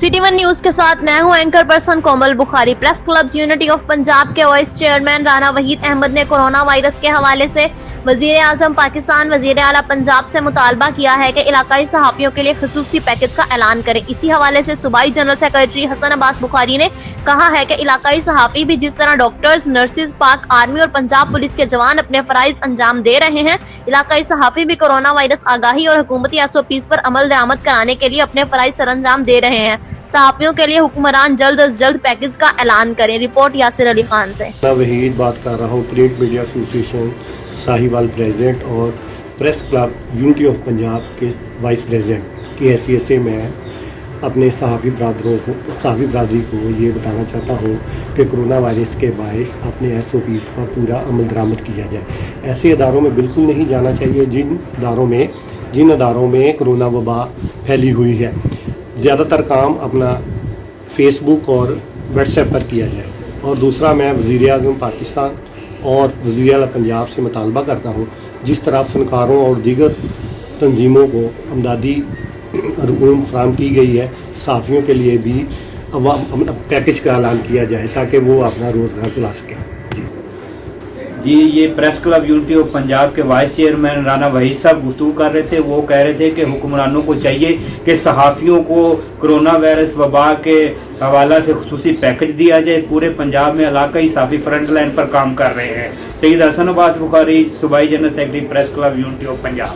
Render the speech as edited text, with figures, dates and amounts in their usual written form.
City one news के साथ मैं हूं anchor person Komal Bukhari. Press club unity of Punjab के वाइस चेयरमैन राना वहीद अहमद ने कोरोना वायरस के हवाले से वजीराज़म पाकिस्तान वजीर आला पंजाब से मुतालबा किया है कि इलाकाई सहाफ़ियों के लिए खसूसी पैकेज का ऐलान करें। इसी हवाले से सूबाई जनरल सेक्रेटरी हसन अब्बास बुखारी ने कहा है कि इलाकाई सहाफ़ी भी जिस तरह डॉक्टर्स, नर्सिस, पाक आर्मी और पंजाब पुलिस के जवान अपने फराइज अंजाम दे रहे हैं, इलाकाई सहाफ़ी भी कोरोना वायरस आगाही और हुकूमती SOPs पर अमल दरामद कराने के लिए अपने फराइज सरअंजाम दे रहे हैं। सहाफ़ियों के लिए हुक्मरान जल्द अज जल्द पैकेज का ऐलान करें। रिपोर्ट यासिर अली खान से। मैं वहीद बात कर रहा हूँ, print media association Sahiwal president और press club unity of Punjab के वाइस प्रेसिडेंट की हैसियत से मैं अपने सहाफ़ी बरादरी को ये बताना चाहता हूँ कि कोरोना वायरस के बायस अपने SOPs पर पूरा अमल दरामद किया जाए। ऐसे इदारों में बिल्कुल नहीं जाना चाहिए जिन इदारों में कोरोना वबा फैली हुई है। ज़्यादातर काम अपना फेसबुक और व्हाट्सएप पर किया जाए। और दूसरा, मैं वज़ीराज़म पाकिस्तान और वज़ीर आला पंजाब से मुतालबा करता हूँ, जिस तरह फनकारों और दीगर तंजीमों को अमदादी रकूम फराहम की गई है, सहाफ़ियों के लिए भी पैकेज का ऐलान किया जाए ताकि वो अपना रोज़गार चला सकें। जी, ये press club unity of Punjab के वाइस चेयरमैन राना वहीद साहब गुफ्तगू कर रहे थे। वो कह रहे थे कि हुक्मरानों को चाहिए कि सहाफ़ियों को कोरोना वायरस वबा के हवाला से खुसूसी पैकेज दिया जाए। पूरे पंजाब में इलाकाई सहाफ़ी फ्रंट लाइन पर काम कर रहे हैं। सैयद हसन अब्बास बुखारी, सूबाई general secretary, press club unity of Punjab.